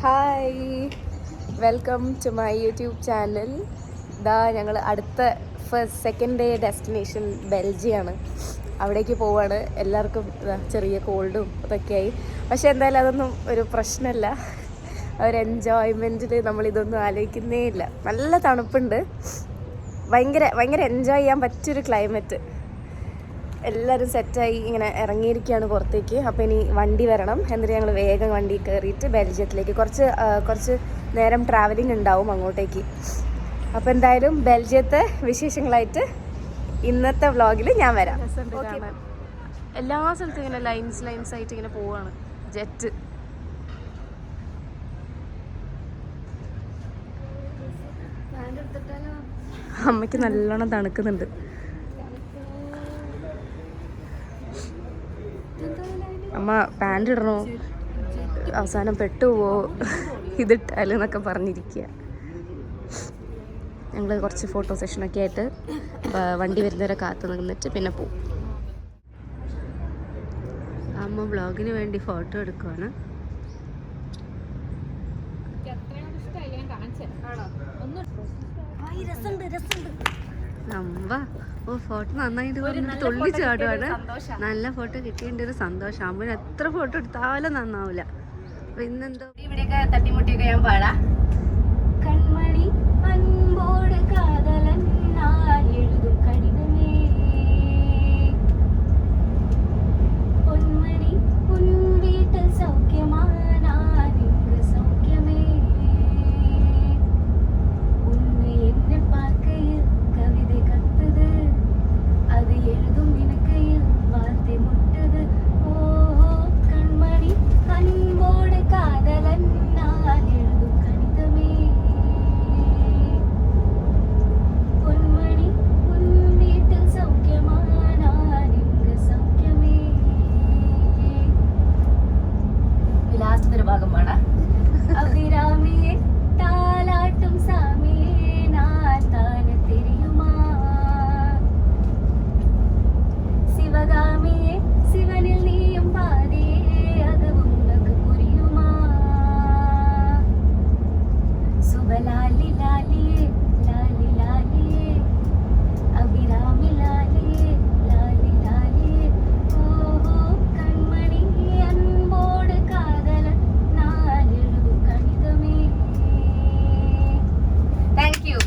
Hi, welcome to my YouTube channel. ഇതാ ഞങ്ങൾ അടുത്ത സെക്കൻഡ് ഡേ ഡെസ്റ്റിനേഷൻ ബെൽജിയാണ്. അവിടേക്ക് പോവാണ്. എല്ലാവർക്കും ചെറിയ കോൾഡും ഇതൊക്കെയായി. പക്ഷെ എന്തായാലും അതൊന്നും ഒരു പ്രശ്നമല്ല. ഒരു എൻജോയ്മെൻറ്റിൽ നമ്മളിതൊന്നും ആലോചിക്കുന്നേ ഇല്ല. നല്ല തണുപ്പുണ്ട്, ഭയങ്കര എൻജോയ് ചെയ്യാൻ പറ്റിയൊരു ക്ലൈമറ്റ്. എല്ലാവരും സെറ്റായി ഇങ്ങനെ ഇറങ്ങിയിരിക്കുകയാണ് പുറത്തേക്ക്. അപ്പോൾ ഇനി വണ്ടി വരണം. എന്നിട്ട് ഞങ്ങൾ വേഗം വണ്ടി കയറിയിട്ട് ബെൽജിയത്തിലേക്ക് കുറച്ച് നേരം ട്രാവലിംഗ് ഉണ്ടാവും അങ്ങോട്ടേക്ക്. അപ്പോൾ എന്തായാലും ബെൽജിയത്തെ വിശേഷങ്ങളായിട്ട് ഇന്നത്തെ വ്ളോഗിൽ ഞാൻ വരാം. എല്ലാ സ്ഥലത്തും ഇങ്ങനെ ലൈൻസ് ആയിട്ട് ഇങ്ങനെ പോവാണ് ജെറ്റ്. അമ്മയ്ക്ക് നല്ലോണം തണുക്കുന്നുണ്ട്. അമ്മ പാൻറ് ഇടണോ, അവസാനം പെട്ടുപോവോ ഇതിട്ടാലും എന്നൊക്കെ പറഞ്ഞിരിക്കുക. ഞങ്ങൾ കുറച്ച് ഫോട്ടോ സെഷനൊക്കെ ആയിട്ട് വണ്ടി വരുന്നവരെ കാത്തു നിന്നിട്ട് പിന്നെ പോവും. അമ്മ വ്ളോഗിന് വേണ്ടി ഫോട്ടോ എടുക്കുവാണ്. ഫോട്ടോ നന്നായിട്ട് തുള്ളി ചാടുവാണ്. നല്ല ഫോട്ടോ കിട്ടിയതിൻ്റെ ഒരു സന്തോഷം. അമ്മന് എത്ര ഫോട്ടോ എടുത്താലും നന്നാവില്ല. അപ്പൊ ഇന്നെന്തോ ഇവിടെയൊക്കെ തട്ടിമുട്ടിയൊക്കെ ഞാൻ പാടാ. കൺമണി അൻപോട് കാതലൻ എഴുതും കടിതമേ, പൊന്മണി ഉൻ വീട്ടിൽ സൗഖ്യമാനാ നിങ്ങ സൗഖ്യമേ, ഉന്നെ എന്നെ പാർക്കയിൽ കവിത കത്തുത്, അത് എഴുതും നിനക്കയിൽ വാർത്ത മുട്ടത്. ഓ കൺമണി അൻപോട് കാതലൻ എഴുതും കണിതമേ, പൊന്മണി ഉൻ വീട്ടിൽ സൗഖ്യമാനാ നിങ്ങ സൗഖ്യമേ. ലാസ്റ്റ് ഒരു ഭാഗം പാടാ. അഭിരാമിയെ താലാട്ടും സാമിയെ ഞാൻ താനെ തെരിയുമാ, ശിവഗാമിയെ ശിവനിൽ നീയും പാതിയെ അത് ഉന്നക്ക് പുരിയുമാ, സുബലാലി ലാലിയെ ലാലി ലാലിയെ അഭിരാമി ലാലിയെ ലാലി ലാലിയെ. ഓഹോ കൺമണി അൻപോട് കാതലൻ ഞാൻ എഴുതും കണിതമേ. Thank you.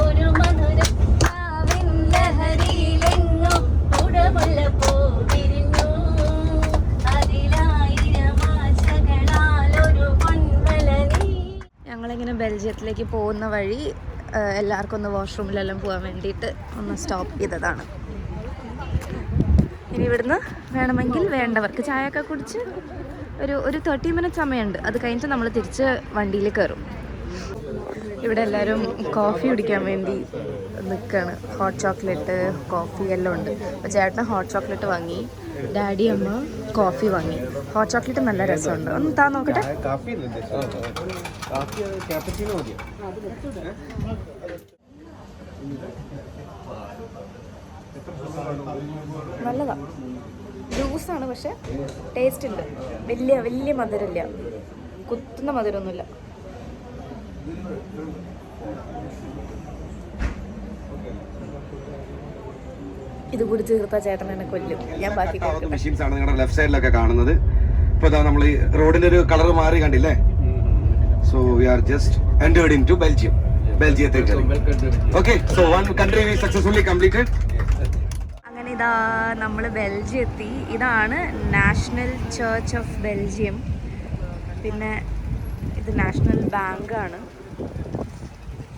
ഒരു മധുരം ആവിൻ ലഹരിയിലെങ്ങോ ഉടമുള്ള പോതിരിഞ്ഞു, അതിലായിരം ആശകളാൽ ഒരു പൊൻവല നീ. ഞങ്ങളിങ്ങനെ ബെൽജിയത്തിലേക്ക് പോകുന്ന വഴി എല്ലാവർക്കും ഒന്ന് വാഷ്റൂമിലെല്ലാം പോകാൻ വേണ്ടിയിട്ട് ഒന്ന് സ്റ്റോപ്പ് ചെയ്തതാണ്. ഇനി ഇവിടുന്ന് വേണമെങ്കിൽ വേണ്ടവർക്ക് ചായയൊക്കെ കുടിച്ച് ഒരു 30 മിനിറ്റ് സമയമുണ്ട്. അത് കഴിഞ്ഞിട്ട് നമ്മൾ തിരിച്ച് വണ്ടിയിൽ കയറും. ഇവിടെ എല്ലാവരും കോഫി കുടിക്കാൻ വേണ്ടി നിൽക്കുകയാണ്. ഹോട്ട് ചോക്ലേറ്റ്, കോഫി എല്ലാം ഉണ്ട്. അപ്പോൾ ചേട്ടൻ ഹോട്ട് ചോക്ലേറ്റ് വാങ്ങി, ഡാഡി അമ്മ കോഫി വാങ്ങി. ഹോട്ട് ചോക്ലേറ്റ് നല്ല രസമുണ്ട്. ഒന്ന് താ നോക്കട്ടെ. നല്ലതാ, ജ്യൂസാണ് പക്ഷെ ടേസ്റ്റ് ഉണ്ട്. വലിയ മധുരമില്ല, കുത്തുന്ന മധുരമൊന്നുമില്ല. ഇത് കുടിച്ച് തീർത്താ ചേട്ടൻ എന്നെ കൊല്ലും. ഞാൻ ബാക്കി മെഷീൻസ് ആണ് നിങ്ങളുടെ ലെഫ്റ്റ് സൈഡിലൊക്കെ കാണുന്നത്. ഇപ്പൊ ഇതാ നമ്മൾ ഈ റോഡിന്റെ ഒരു കളർ മാറി കണ്ടില്ലേ. So we are just entered into Belgium. ബെൽജിയത്തേക്ക്. Okay, so one country we successfully completed. അങ്ങനെ ഇതാ നമ്മൾ ബെൽജിയം എത്തി. ഇതാണ് നാഷണൽ ചർച്ച് ഓഫ് ബെൽജിയം. പിന്നെ ഇത് നാഷണൽ ബാങ്കാണ്.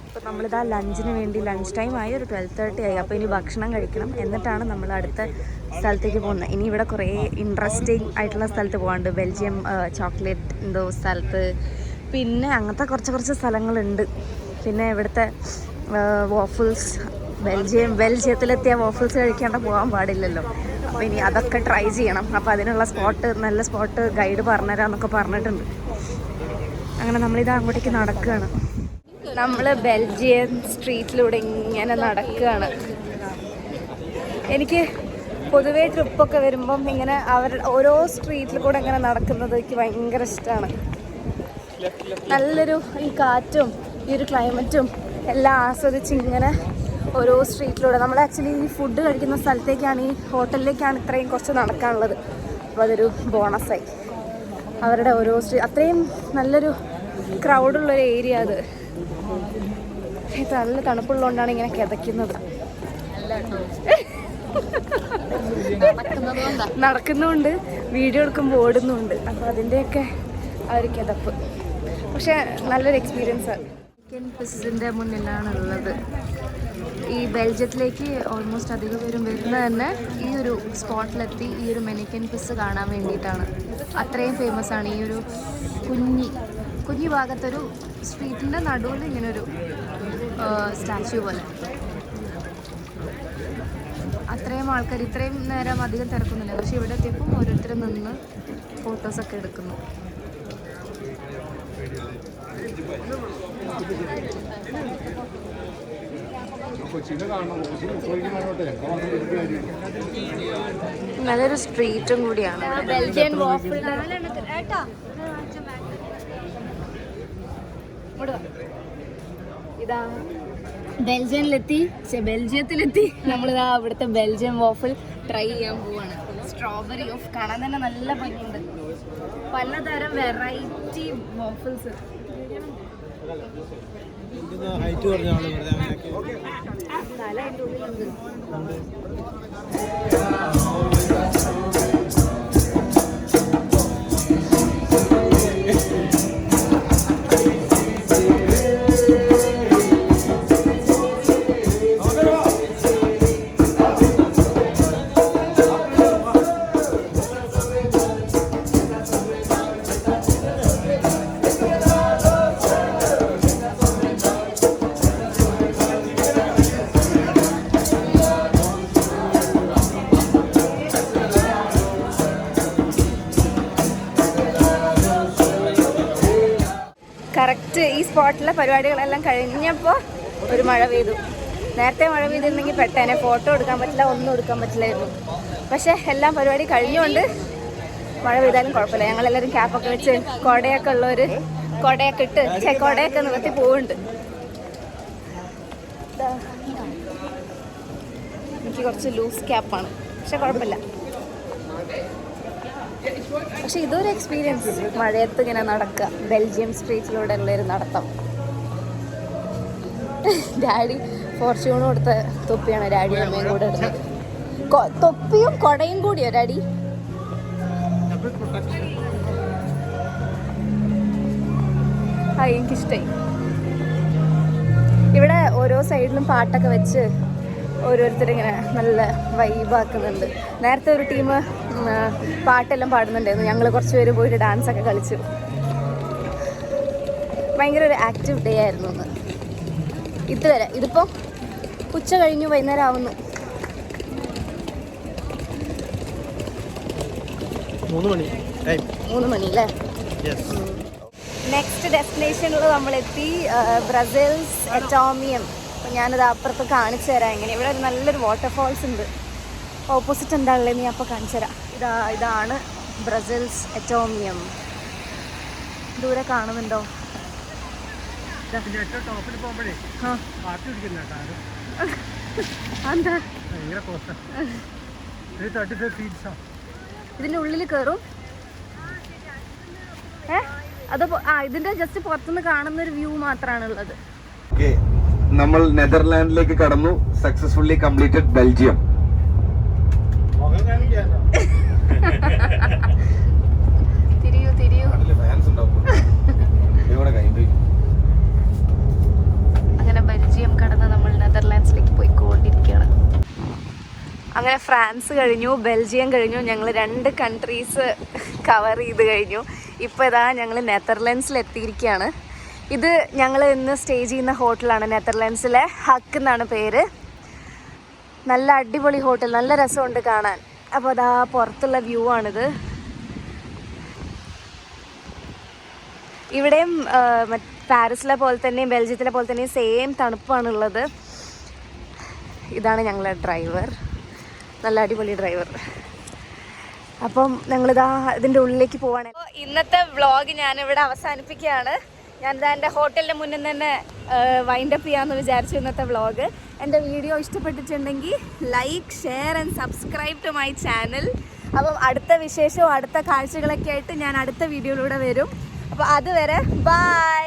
അപ്പോൾ നമ്മളിതാ ലഞ്ചിന് വേണ്ടി ലഞ്ച് ടൈം ആയി, ഒരു 12:30 ആയി. അപ്പോൾ ഇനി ഭക്ഷണം കഴിക്കണം, എന്നിട്ടാണ് നമ്മൾ അടുത്ത സ്ഥലത്തേക്ക് പോകുന്നത്. ഇനി ഇവിടെ കുറേ ഇൻട്രസ്റ്റിംഗ് ആയിട്ടുള്ള സ്ഥലത്ത് പോകാനുണ്ട്. ബെൽജിയം ചോക്ലേറ്റ് എന്തോ സ്ഥലത്ത്, പിന്നെ അങ്ങനത്തെ കുറച്ച് സ്ഥലങ്ങളുണ്ട്. പിന്നെ ഇവിടുത്തെ വാഫിൾസ്, ബെൽജിയത്തിലെത്തിയ വാഫിൾസ് കഴിക്കാണ്ട് പോകാൻ പാടില്ലല്ലോ. അപ്പോൾ ഇനി അതൊക്കെ ട്രൈ ചെയ്യണം. അപ്പോൾ അതിനുള്ള നല്ല സ്പോട്ട് ഗൈഡ് പറഞ്ഞുതരാമെന്നൊക്കെ പറഞ്ഞിട്ടുണ്ട്. അങ്ങനെ നമ്മളിത് അങ്ങോട്ടേക്ക് നടക്കുകയാണ്. നമ്മൾ ബെൽജിയൻ സ്ട്രീറ്റിലൂടെ ഇങ്ങനെ നടക്കുകയാണ്. എനിക്ക് പൊതുവേ ട്രിപ്പൊക്കെ വരുമ്പം ഇങ്ങനെ ഓരോ സ്ട്രീറ്റിൽ കൂടെ ഇങ്ങനെ നടക്കുന്നത് എനിക്ക് ഭയങ്കര ഇഷ്ടമാണ്. നല്ലൊരു ഈ കാറ്റും ഈ ഒരു ക്ലൈമറ്റും എല്ലാം ആസ്വദിച്ച് ഇങ്ങനെ ഓരോ സ്ട്രീറ്റിലൂടെ നമ്മൾ ആക്ച്വലി ഈ ഫുഡ് കഴിക്കുന്ന സ്ഥലത്തേക്കാണ്, ഈ ഹോട്ടലിലേക്കാണ് ഇത്രയും കുറച്ച് നടക്കാനുള്ളത്. അപ്പോൾ അതൊരു ബോണസായി. അവരുടെ ഓരോ അത്രയും നല്ലൊരു ക്രൗഡുള്ളൊരു ഏരിയ അത്. നല്ല തണുപ്പുള്ളതുകൊണ്ടാണ് ഇങ്ങനെ കിതയ്ക്കുന്നത്. നടക്കുന്നുണ്ട്, വീഡിയോ എടുക്കുമ്പോൾ ഓടുന്നുണ്ട്. അപ്പോൾ അതിൻ്റെയൊക്കെ ആ ഒരു കിതപ്പ്. പക്ഷെ നല്ലൊരു എക്സ്പീരിയൻസാണ്. മെനിക്കൻ പിസ്സിൻ്റെ മുന്നിലാണ് ഉള്ളത്. ഈ ബെൽജിയത്തിലേക്ക് ഓൾമോസ്റ്റ് അധികം പേരും വരുന്നത് തന്നെ ഈ ഒരു സ്പോട്ടിലെത്തി ഈ ഒരു മെനിക്കൻ പിസ് കാണാൻ വേണ്ടിയിട്ടാണ്. അത്രയും ഫേമസ് ആണ് ഈ ഒരു കുഞ്ഞി ഭാഗത്തൊരു സ്ട്രീറ്റിൻ്റെ നടുവിൽ ഇങ്ങനൊരു സ്റ്റാച്യു പോലെ. അത്രയും ആൾക്കാർ ഇത്രയും നേരം അധികം തിരക്കുന്നില്ല. പക്ഷെ ഇവിടെ എത്തിയപ്പോൾ ഓരോരുത്തരും നിന്ന് ഫോട്ടോസൊക്കെ എടുക്കുന്നു. നല്ലൊരു സ്ട്രീറ്റും കൂടിയാണ്. ബെൽജിയൻ വാഫിൾ ഇതാ ബെൽജിയത്തിലെത്തി നമ്മളിതാ ഇവിടുത്തെ ബെൽജിയൻ വാഫിൾ ട്രൈ ചെയ്യാൻ പോവാണ്. സ്ട്രോബെറി ഓഫ് കാണാൻ തന്നെ നല്ല ഭംഗിയുണ്ട്. പലതരം വെറൈറ്റി വാഫിൾസ്. തല അതിൻ്റെ ഉള്ളിലുണ്ട്. കറക്റ്റ് ഈ സ്പോട്ടിലെ പരിപാടികളെല്ലാം കഴിഞ്ഞപ്പോൾ ഒരു മഴ പെയ്തു. നേരത്തെ മഴ പെയ്തിരുന്നെങ്കിൽ പെട്ടേനെ. ഫോട്ടോ എടുക്കാൻ പറ്റില്ല, ഒന്നും എടുക്കാൻ പറ്റില്ലായിരുന്നു. പക്ഷേ എല്ലാം പരിപാടി കഴിഞ്ഞുകൊണ്ട് മഴ പെയ്താലും കുഴപ്പമില്ല. ഞങ്ങളെല്ലാവരും ക്യാപ്പൊക്കെ വെച്ച് കുടയൊക്കെ ഉള്ളവർ കുടയൊക്കെ ഇട്ട് കുടയൊക്കെ നിവർത്തി പോകുന്നുണ്ട്. എനിക്ക് കുറച്ച് ലൂസ് ക്യാപ്പാണ്, പക്ഷെ കുഴപ്പമില്ല. പക്ഷെ ഇതൊരു എക്സ്പീരിയൻസ്, മഴയത്ത് ഇങ്ങനെ നടക്കുക, ബെൽജിയം സ്ട്രീറ്റിലൂടെ ഉള്ളൊരു നടത്തം. ഡാഡി ഫോർച്യൂൺ കൊടുത്ത തൊപ്പിയാണ് ഡാഡിയും അമ്മയും കൂടെ ഇടുന്നത്. തൊപ്പിയും കൊടയും കൂടിയോ ഡാഡി? ആ എനിക്കിഷ്ടായി. ഇവിടെ ഓരോ സൈഡിലും പാട്ടൊക്കെ വെച്ച് ഓരോരുത്തരിങ്ങനെ നല്ല വൈബാക്കുന്നുണ്ട്. നേരത്തെ ഒരു ടീം പാട്ടെല്ലാം പാടുന്നുണ്ടായിരുന്നു. ഞങ്ങൾ കുറച്ച് പേര് പോയിട്ട് ഡാൻസൊക്കെ കളിച്ചു. ഭയങ്കര ഒരു ആക്റ്റീവ് ഡേ ആയിരുന്നു ഇന്ന്. ഇതുവരെ ഇതിപ്പോൾ ഉച്ച കഴിഞ്ഞു, വൈകുന്നേരം ആവുന്നു. 3 മണി അല്ലേ? നെക്സ്റ്റ് ഡെസ്റ്റിനേഷനിൽ നമ്മളെത്തി, ബ്രസൽസ് അറ്റോമിയം. അപ്പോൾ ഞാനത് അപ്പുറത്ത് കാണിച്ചു തരാം എങ്ങനെ. ഇവിടെ ഒരു നല്ലൊരു വാട്ടർഫാൾസ് ഉണ്ട്. ഓപ്പോസിറ്റ് എന്താണല്ലേ നീ അപ്പോൾ കാണിച്ചു തരാം. ഇതാണ് ബ്രസൽസ് അറ്റോമിയം. ദൂരെ കാണുന്നുണ്ടോ? എന്താ ഇതിൻ്റെ ഉള്ളിൽ കയറും? അതോ ഇതിൻ്റെ ജസ്റ്റ് പുറത്തുനിന്ന് കാണുന്നൊരു വ്യൂ മാത്രമാണുള്ളത്. നമ്മൾ നെതർലാൻഡിലേക്ക് കടന്നു. Successfully completed Belgium. തിരിയൂ. അങ്ങനെ ബെൽജിയം കടന്ന് നമ്മൾ നെതർലാൻഡ്സിലേക്ക് പോയിക്കൊണ്ടിരിക്കുകയാണ്. അങ്ങനെ ഫ്രാൻസ് കഴിഞ്ഞു, ബെൽജിയം കഴിഞ്ഞു. ഞങ്ങൾ 2 കൺട്രീസ് കവർ ചെയ്ത് കഴിഞ്ഞു. ഇപ്പോൾ ഇതാ ഞങ്ങൾ നെതർലാൻഡ്സിൽ എത്തിയിരിക്കുകയാണ്. ഇത് ഞങ്ങൾ ഇന്ന് സ്റ്റേ ചെയ്യുന്ന ഹോട്ടലാണ്. നെതർലാൻഡ്സിലെ ഹക്ക് എന്നാണ് പേര്. നല്ല അടിപൊളി ഹോട്ടൽ, നല്ല രസമുണ്ട് കാണാൻ. അപ്പോൾ അതാ പുറത്തുള്ള വ്യൂ ആണിത്. ഇവിടെയും പാരീസിലെ പോലെ തന്നെയും ബെൽജിയത്തിലെ പോലെ തന്നെയും സെയിം തണുപ്പാണുള്ളത്. ഇതാണ് ഞങ്ങളുടെ ഡ്രൈവർ, നല്ല അടിപൊളി ഡ്രൈവർ. അപ്പം ഞങ്ങളിതാ ഇതിൻ്റെ ഉള്ളിലേക്ക് പോവാണ്. ഇന്നത്തെ വ്ളോഗ് ഞാനിവിടെ അവസാനിപ്പിക്കുകയാണ്. ഞാനിതാ എൻ്റെ ഹോട്ടലിൻ്റെ മുന്നിൽ തന്നെ വൈൻഡപ്പ് ചെയ്യാമെന്ന് വിചാരിച്ചു ഇന്നത്തെ വ്ളോഗ്. എൻ്റെ വീഡിയോ ഇഷ്ടപ്പെട്ടിട്ടുണ്ടെങ്കിൽ like, share and subscribe to my channel. അപ്പം അടുത്ത വിശേഷവും അടുത്ത കാഴ്ചകളൊക്കെ ആയിട്ട് ഞാൻ അടുത്ത വീഡിയോയിലൂടെ വരും. അപ്പോൾ അതുവരെ ബൈ.